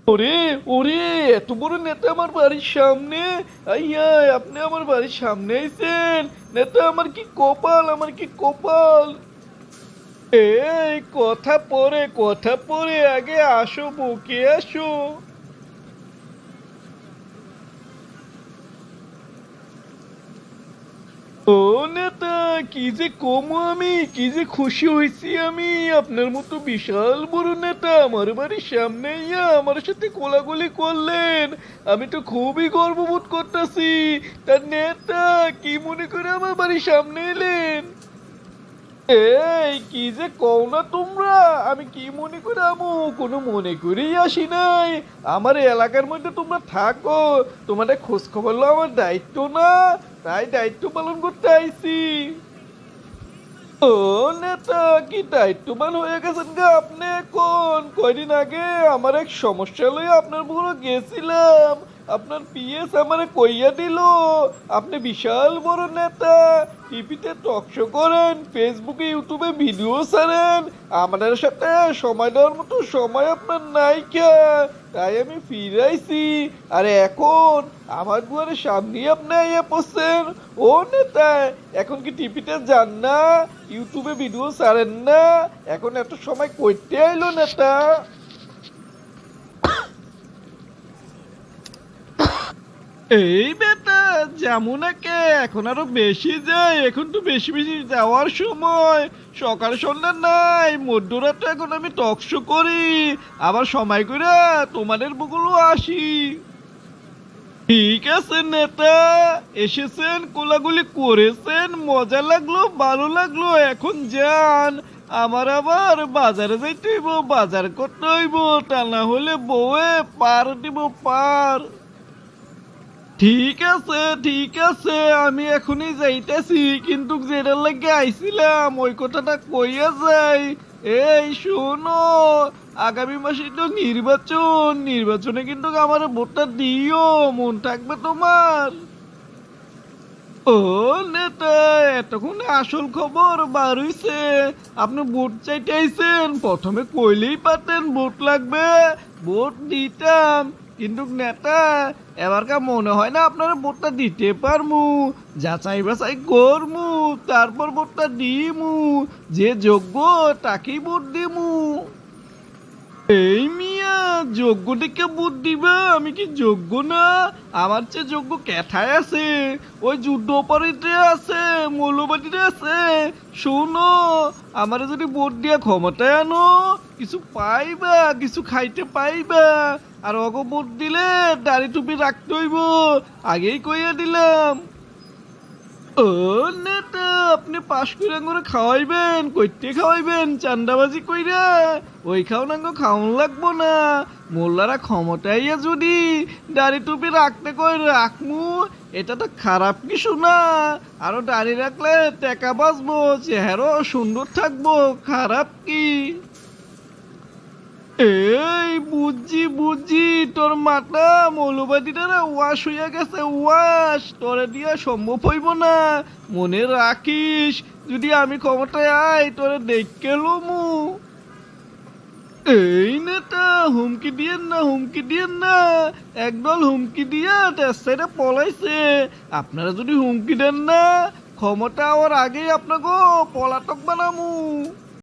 ওরে ওরে, এত বড় নেতা আমার বাড়ির সামনে! আইয়া, আপনি আমার বাড়ির সামনে আইছেন! নেতা, আমার কি কপাল, আমার কি কপাল! এই কথা পরে আগে আসো, বুকে আসো। ও নেতা, কি যে কমো, আমি কি যে খুশি হয়েছি আমি! আপনার মতো বিশাল বড় নেতা আমার বাড়ির সামনে ইয়া আমার সাথে কোলাকুলি করলেন। আমি তো খুবই গর্ববোধ করতেছি। তার নেতা, কি মনে করে আমার বাড়ির সামনে এলেন? এই কি যে কও না তোমরা! আমি কি মনে করে আমু? কোনো মনে করেই আসি নাই। আমার এই এলাকার মধ্যে তোমরা থাকো, তোমাদের খোঁজ খবর লওয়া আমার দায়িত্ব না? তাই দায়িত্ব পালন করতে আইছি। ও নেতা, কি দায়িত্ববান হয়ে গেছেন গা আপনি এখন! কয়দিন আগে আমার এক সমস্যা লইয়া আপনার বুড়ো গেছিলাম। আপনার পিএস আমারে কইয়া দিল আপনি বিশাল বড় নেতা, টিভিতে টক শো করেন, ফেসবুকে ইউটিউবে ভিডিও ছাড়েন। আমাদের সাথে সময় দেওয়ার মতো সময় আপনার নাই কে? তাই আমি ফিরাইছি। আর এখন আমার দুয়ারের সামনে আপনি আইয়া পড়ছেন। ও নেতা, এখন কি টিভিতে যান না? ইউটিউবে ভিডিও ছাড়েন না? এখন এত সময় কইতে আইলো নেতা? এই বেটা, যেমন একে এখন আরো বেশি যায়, এখন তো বেশি বেশি যাওয়ার সময়। সকাল সন্ধ্যা নাই, মধ্যরাতে এখন আমি টক শো করি। আবার সময় করে তোমাদের বুকুলো আসি। ঠিক আছে নেতা, এসেছেন, কোলাগুলি করেছেন, মজা লাগলো, ভালো লাগলো, এখন যান। আমার আবার বাজারে যাইতে হইব, বাজার করতে হইব, তা না হলে বউয়ে পার দিব, পার। ঠিক আছে, আমি এখনই যাইতেছি, কিন্তু যেটার লাগে আইছিলাম ওই কথাটা কইয়া যাই। এই শোনো, আগামী মাসে তো নির্বাচন, নির্বাচনে কিন্তু আমার ভোটটা দিও, মন থাকবে তোমার? ও নেতা, এতক্ষণে আসল খবর বার হইছে। আপনি ভোট চাইতে আইছেন, প্রথমে কইলেই পারতেন ভোট লাগবে, ভোট দিতাম। কিন্তু নেতা, এবারকার মনে হয় না আপনারা ভোটটা দিতে পারমু। যাচাই বাছাই করমু, তারপর ভোটটা দিমু। যে যোগ্য তাকেই ভোট দিমু। এই মিয়া, যোগ্য দেখে ভোট দিবা? আমি কি যোগ্য না? আমার চেয়ে যোগ্য ক্যাথায় আছে, ওই যুদ্ধ অপরাধীতে আছে, মৌলবাদীতে আছে। শোনো, আমারে যদি ভোট দিয়া ক্ষমতায় আনো, কিছু পাইবা, কিছু খাইতে পাইবা। আর অগ ভোট দিলে দাড়ি টুপি রাখতে হইব, আগেই কইয়া দিলাম। ও নেতা, আপনি পাশ করে করে খাওয়াইবেন, কইতে খাওয়াইবেন চান্দাবাজি কইরা? ওই খাও না, খাওন লাগবো না। মোল্লারা ক্ষমতাইয়া যদি দাড়ি টুপি রাখতে কই রাখমু, এটা তো খারাপ কিছু না। আরো দাড়ি রাখলে টাকা বাঁচবো, চেহারাও সুন্দর থাকবো, খারাপ কি? এই বুঝছি, তোর মাথা মৌলবাদীরা ওয়াশ হইয়া গেছে, ওয়াশ, তোরে দিয়া সম্ভব হইব না। মনে রাখিস, যদি আমি ক্ষমতায় আই, তোরে দেখে লমু। এই নেতা, হুমকি দিয়েন না। একদল হুমকি দিয়া দেশ ছেড়ে পলাইছে। আপনারা যদি হুমকি দেন না, ক্ষমতা হওয়ার আগেই আপনাকে পলাতক বানামু।